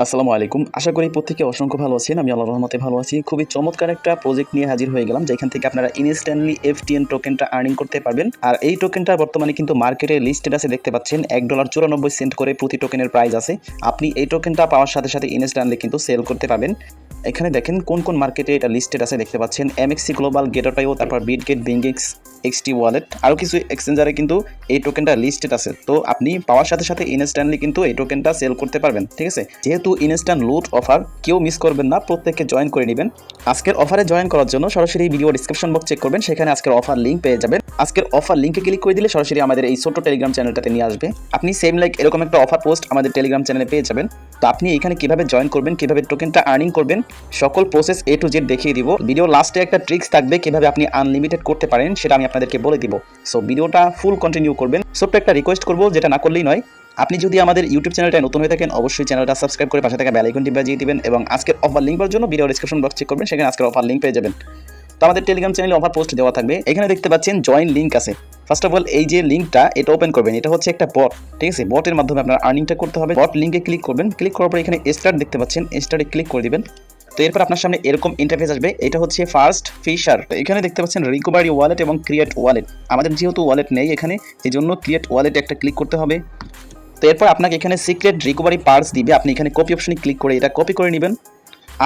আসসালামু আলাইকুম। আশা করি প্রত্যেকে অসংখ্য ভালো আছেন। আমি আল্লাহর রহমতে ভালো আছি। খুবই চমৎকার একটা প্রজেক্ট নিয়ে হাজির হয়ে গেলাম, যেখান থেকে আপনারা ইনস্ট্যান্টলি FTN টোকেনটা আর্নিং করতে পারবেন। আর এই টোকেনটা বর্তমানে কিন্তু মার্কেটে লিস্টেড আছে, দেখতে পাচ্ছেন $1.94 করে প্রতি টোকেনের প্রাইস আছে। আপনি এই টোকেনটা পাওয়ার সাথে সাথে ইনস্ট্যান্টলি কিন্তু সেল করতে পারবেন। এখানে দেখেন কোন কোন মার্কেটে এটা লিস্টেড আছে, দেখতে পাচ্ছেন MXC গ্লোবাল, গেট.io, তারপর বিটগেট, বিংএক্স, XT ওয়ালেট, আরও কিছু এক্সচেঞ্জারে কিন্তু এই টোকেনটা লিস্টেড আছে। তো আপনি পাওয়ার সাথে সাথে ইনস্ট্যান্টলি কিন্তু এই টোকেনটা সেল করতে পারবেন, ঠিক আছে। যেহেতু ইনস্ট্যান্ট লুট অফার, কেউ মিস করবেন না, প্রত্যেককে জয়েন করে নেবেন। আজকের অফারে জয়েন করার জন্য সরাসরি ভিডিও ডিসক্রিপশন বক্স চেক করবেন, সেখানে আজকের অফার লিঙ্ক পেয়ে যাবেন। আজকের অফার লিঙ্কে ক্লিক করে দিলে সরাসরি আমাদের এই ছোট্ট টেলিগ্রাম চ্যানেলটাতে নিয়ে আসবে। আপনি সেম লাইক এরকম একটা অফার পোস্ট আমাদের টেলিগ্রাম চ্যানেলে পেয়ে যাবেন। তো আপনি এখানে কিভাবে জয়েন করবেন, কিভাবে টোকেনটা আর্নিং করবেন, সকল প্রসেস A to Z দেখিয়ে দিব। ভিডিও লাস্টে একটা ট্রিক্স থাকবে, কিভাবে আপনি আনলিমিটেড করতে পারেন সেটা আমি আপনাদেরকে বলে দিব। সো ভিডিওটা ফুল কন্টিনিউ করবেন। ছোট্ট একটা রিকোয়েস্ট করবো, যেটা না করলেই নয়। আপনি যদি আমাদের ইউটিউব চ্যানেলটা নতুন হয়ে থাকেন, অবশ্যই চ্যানেলটা সাবস্ক্রাইব করে পাশে থাকা বেল আইকনটি বাজিয়ে দিবেন এবং আজকের অফার লিঙ্ক পাওয়ার জন্য ভিডিও ডিসক্রিপশন বক্স চেক করবেন, সেখানে আজকের অফার লিঙ্ক পেয়ে যাবেন। তো আমাদের টেলিগ্রাম চ্যানেলে অফার পোস্ট দেওয়া থাকবে, এখানে দেখতে পাচ্ছেন জয়েন লিঙ্ক আছে। ফার্স্ট অফ অল এই যে লিঙ্কটা, এটা ওপেন করবেন। এটা হচ্ছে একটা বট, ঠিক আছে। বটের মাধ্যমে আপনার আর্নিংটা করতে হবে। বট লিঙ্কে ক্লিক করবেন, ক্লিক করার পর এখানে স্টার্ট দেখতে পাচ্ছেন, স্টার্টে ক্লিক করে দিবেন। তো এরপর আপনার সামনে এরকম ইন্টারফেস আসবে। এটা হচ্ছে ফার্স্ট ফিশার। এখানে দেখতে পাচ্ছেন রিকভারি ওয়ালেট এবং ক্রিয়েট ওয়ালেট। আমাদের যেহেতু ওয়ালেট নেই এখানে, এই জন্য ক্রিয়েট ওয়ালেটে একটা ক্লিক করতে হবে। তো এরপর আপনাকে এখানে সিক্রেট রিকভারি পার্টস দিবে, আপনি এখানে কপি অপশনে ক্লিক করে এটা কপি করে নেবেন।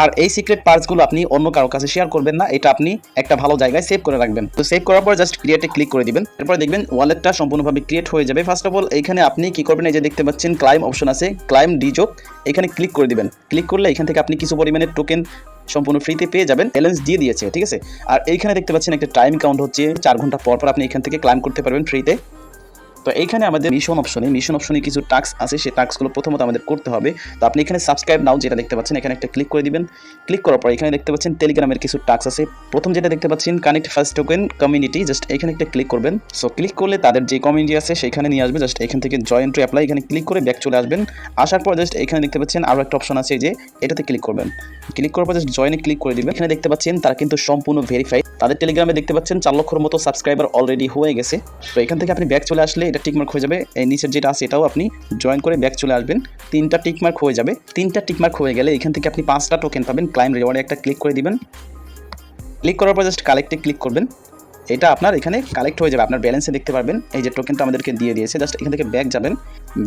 আর এই সিক্রেট পার্টসগুলো আপনি অন্য কারোর কাছে শেয়ার করবেন না, এটা আপনি একটা ভালো জায়গায় সেভ করে রাখবেন। তো সেভ করার পর জাস্ট ক্রিয়েটে ক্লিক করে দিবেন। এরপর দেখবেন ওয়ালেটটা সম্পূর্ণভাবে ক্রিয়েট হয়ে যাবে। ফার্স্ট অফ অল এখানে আপনি কি করবেন, এই যে দেখতে পাচ্ছেন ক্লাইম অপশন আছে, ক্লাইম ডিজোক, এখানে ক্লিক করে দিবেন। ক্লিক করলে এখান থেকে আপনি কিছু পরিমাণে টোকেন সম্পূর্ণ ফ্রিতে পেয়ে যাবেন। ব্যালেন্স দিয়ে দিয়েছে, ঠিক আছে। আর এইখানে দেখতে পাচ্ছেন একটা টাইম কাউন্ট হচ্ছে, 4 ঘন্টা পর পর আপনি এখান থেকে ক্লাইম করতে পারবেন ফ্রিতে। তো এইখানে আমাদের মিশন অপশনে কিছু টাস্ক আছে, সেই টাস্কগুলো প্রথমত আমাদের করতে হবে। তো আপনি এখানে সাবস্ক্রাইব নাও যেটা দেখতে পাচ্ছেন, এখানে একটা ক্লিক করে দিবেন। ক্লিক করার পর এখানে দেখতে পাচ্ছেন টেলিগ্রামের কিছু টাস্ক আছে। প্রথম যেটা দেখতে পাচ্ছেন connect first token community, just এখানে একটা ক্লিক করবেন। সো ক্লিক করলে তাদের যে কমিউনিটি আছে সেখানে নিয়ে আসবে। জাস্ট এখান থেকে জয়েন টু অ্যাপ্লাই, এখানে ক্লিক করে ব্যাক চলে আসবেন। আসার পর জাস্ট এখানে দেখতে পাচ্ছেন আরও একটা অপশন আছে, যে এটাতে ক্লিক করবেন। ক্লিক করার পর জাস্ট জয়েনে ক্লিক করে দিবেন। এখানে দেখতে পাচ্ছেন তারা কিন্তু সম্পূর্ণ ভেরিফাইড। তাদের টেলিগ্রামে দেখতে পাচ্ছেন 4 লক্ষের মতো সাবস্ক্রাইবার অলরেডি হয়ে গেছে। তো এখান থেকে আপনি ব্যাক চলে আসলে এটা টিকমার্ক হয়ে যাবে। এই নিচের যেটা আছে এটাও আপনি জয়েন করে ব্যাক চলে আসবেন। 3টা টিকমার্ক হয়ে যাবে। 3টা টিকমার্ক হয়ে গেলে এখান থেকে আপনি 5টা টোকেন পাবেন। ক্লাইম রিওয়ার্ডে একটা ক্লিক করে দিবেন। ক্লিক করার পর জাস্ট কালেক্টে ক্লিক করবেন। এটা আপনার এখানে কালেক্ট হয়ে যাবে, আপনার ব্যালেন্সে দেখতে পারবেন এই যে টোকেনটা আমাদেরকে দিয়ে দিয়েছে। জাস্ট এখান থেকে ব্যাক যাবেন।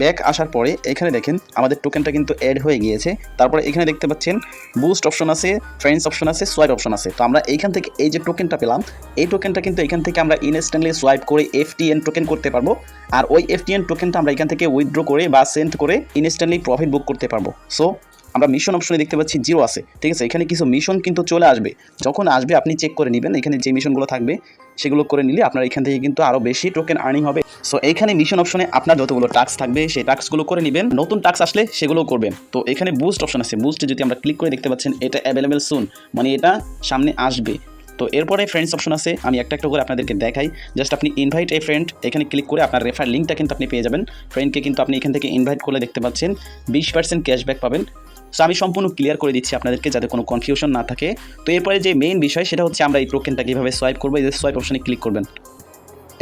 ব্যাক আসার পরে এখানে দেখেন আমাদের টোকেনটা কিন্তু অ্যাড হয়ে গিয়েছে। তারপরে এখানে দেখতে পাচ্ছেন বুস্ট অপশন আছে, ফ্রেন্ডস অপশন আছে, সোয়াইপ অপশন আছে। তো আমরা এইখান থেকে এই যে টোকেনটা পেলাম, এই টোকেনটা কিন্তু এখান থেকে আমরা ইনস্ট্যান্টলি সোয়াইপ করে FTN টোকেন করতে পারবো। আর ওই FTN টোকেনটা আমরা এখান থেকে উইথড্র করে বা সেন্ড করে ইনস্ট্যান্টলি প্রফিট বুক করতে পারবো। সো আমরা মিশন অপশনে দেখতে পাচ্ছি 0 আছে, ঠিক আছে। এখানে কিছু মিশন কিন্তু চলে আসবে, যখন আসবে আপনি চেক করে নেবেন। এখানে যে মিশনগুলো থাকবে সেগুলো করে নিলে আপনার এখান থেকে কিন্তু আরও বেশি টোকেন আর্নিং হবে। সো এইখানে মিশন অপশনে আপনার যতগুলো টাস্ক থাকবে সেই টাস্কগুলো করে নেবেন, নতুন টাস্ক আসলে সেগুলো করবেন। তো এখানে বুস্ট অপশন আছে, বুস্টে যদি আমরা ক্লিক করে দেখতে পাচ্ছেন এটা অ্যাভেলেবেল সুন, মানে এটা সামনে আসবে। তো এরপরে ফ্রেন্ডস অপশন আছে, আমি একটা একটা করে আপনাদেরকে দেখাই। জাস্ট আপনি ইনভাইট এ ফ্রেন্ড, এখানে ক্লিক করে আপনার রেফার লিঙ্কটা কিন্তু আপনি পেয়ে যাবেন। ফ্রেন্ডকে কিন্তু আপনি এখান থেকে ইনভাইট করলে দেখতে পাচ্ছেন 20% ক্যাশব্যাক পাবেন। সো আমি সম্পূর্ণ ক্লিয়ার করে দিচ্ছি আপনাদেরকে, যাতে কোনো কনফিউশন না থাকে। তো এরপরে যে মেইন বিষয় সেটা হচ্ছে আমরা এই টোকেনটা কীভাবে সোয়াইপ করবো। এই যে সোয়াইপ অপশনে ক্লিক করবেন,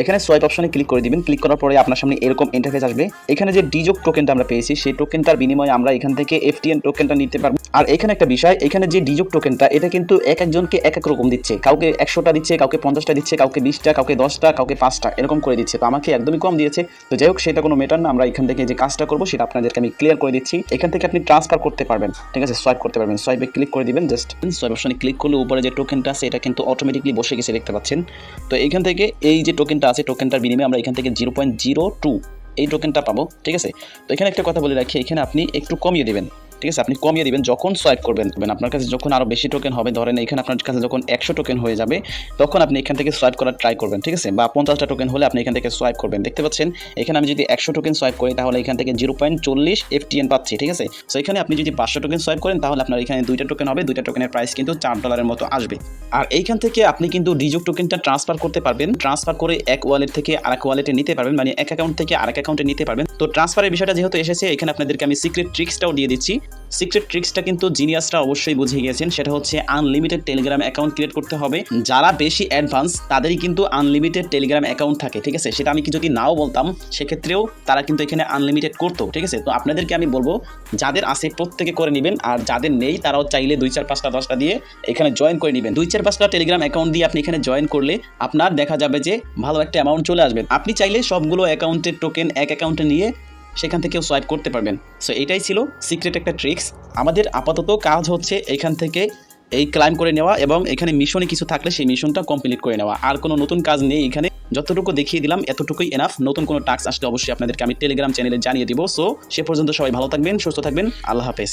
এখানে সোয়াইপ অপশনে ক্লিক করে দিবেন। ক্লিক করার পরে আপনার সামনে এরকম ইন্টারফেস আসবে। এখানে যে ডিজোক টোকেনটা আমরা পেয়েছি সেই টোকেনটার বিনিময়ে আমরা এখান থেকে FTN টোকেনটা নিতে পারবো। আর এখানে একটা বিষয়, এখানে যে ডিজোক টোকেনটা এটা কিন্তু এক একজনকে এক এক রকম দিচ্ছে। কাউকে 100টা দিচ্ছে, কাউকে 50টা দিচ্ছে, কাউকে 20টা, কাউকে 10টা, কাউকে 5টা, এরকম করে দিচ্ছে। তো আমাকে একদমই কম দিয়েছে। তো যাই হোক, সেটা কোনো ম্যাটার না। আমরা এখান থেকে যে কাজটা করবো সেটা আপনাদেরকে আমি ক্লিয়ার করে দিচ্ছি। এখান থেকে আপনি ট্রান্সফার করতে পারবেন, ঠিক আছে, সোয়াইপ করতে পারবেন। সোয়াইপে ক্লিক করে দিবেন। জাস্ট সোয়াইপ অপশনে ক্লিক করলে উপরে যে টোকেনটা আছে এটা কিন্তু অটোমেটিকলি বসে গেছে, দেখতে পাচ্ছেন। তো এখান থেকে এই যে টোকেনটা আছে, টোকেনটার বিনিময়ে আমরা এখান থেকে 0.02 এই টোকেনটা পাবো, ঠিক আছে। তো এখানে একটা কথা বলে রাখি, এখানে আপনি একটু কমিয়ে দেবেন, ঠিক আছে। আপনি কমিয়ে দিবেন যখন সোয়াইপ করবেন। আপনার কাছে যখন আরও বেশি টোকেন হবে, ধরেন এখানে আপনার কাছে যখন 100 টোকেন হয়ে যাবে, তখন আপনি এখান থেকে সোয়াইপ করার ট্রাই করবেন, ঠিক আছে। বা 50টা টোকেন হলে আপনি এখান থেকে সোয়াইপ করবেন। দেখতে পাচ্ছেন এখানে আমি যদি 100 টোকেন সোয়াইপ করি তাহলে এখান থেকে 0.40 FTN পাচ্ছি, ঠিক আছে। সো এখানে আপনি যদি 500 টোকেন সোয়াইপ করেন তাহলে আপনার এখানে 2টা টোকেন হবে, 2টা টোকেনের প্রাইস কিন্তু $4 মতো আসবে। আর এইখান থেকে আপনি কিন্তু ডিজোক টোকেনটা ট্রান্সফার করতে পারবেন, ট্রান্সফার করে এক ওয়ালেট থেকে আরেক ওয়ালেটে নিতে পারবেন, মানে এক অ্যাকাউন্ট থেকে আরেক অ্যাকাউন্টে নিতে পারবেন। তো ট্রান্সফারের বিষয়টা যেহেতু এসেছে, এখানে আপনাদেরকে আমি সিক্রেট ট্রিক্সটাও দিয়ে দিচ্ছি। সিক্রেট ট্রিক্সটা কিন্তু জিনিয়াসরা অবশ্যই বুঝে গিয়েছেন, সেটা হচ্ছে আনলিমিটেড টেলিগ্রাম অ্যাকাউন্ট ক্রিয়েট করতে হবে। যারা বেশি অ্যাডভান্স তাদেরই কিন্তু আনলিমিটেড টেলিগ্রাম অ্যাকাউন্ট থাকে, ঠিক আছে? সেটা আমি কি যদি নাও বলতাম সেক্ষেত্রেও তারা কিন্তু এখানে আনলিমিটেড করতো, ঠিক আছে? তো আপনাদেরকে আমি বলবো যাদের আছে প্রত্যেকে করে নেবেন, আর যাদের নেই তারাও চাইলে 2 4 5টা 10টা দিয়ে এখানে জয়েন করে নেবেন। 2 4 5টা টেলিগ্রাম অ্যাকাউন্ট দিয়ে আপনি এখানে জয়েন করলে আপনার দেখা যাবে যে ভালো একটা অ্যামাউন্ট চলে আসবে। আপনি চাইলে সবগুলো অ্যাকাউন্টের টোকেন এক অ্যাকাউন্টে নিয়ে সেখান থেকেও সোয়াইপ করতে পারবেন। সো এটাই ছিল সিক্রেট একটা ট্রিক্স। আমাদের আপাতত কাজ হচ্ছে এখান থেকে এই ক্লাইম করে নেওয়া এবং এখানে মিশনে কিছু থাকলে সেই মিশনটা কমপ্লিট করে নেওয়া। আর কোনো নতুন কাজ নেই এখানে, যতটুকু দেখিয়ে দিলাম এতটুকুই এনাফ। নতুন কোনো টাস্ক আসলে অবশ্যই আপনাদেরকে আমি টেলিগ্রাম চ্যানেলে জানিয়ে দিব। সো সে পর্যন্ত সবাই ভালো থাকবেন, সুস্থ থাকবেন, আল্লাহ হাফেজ।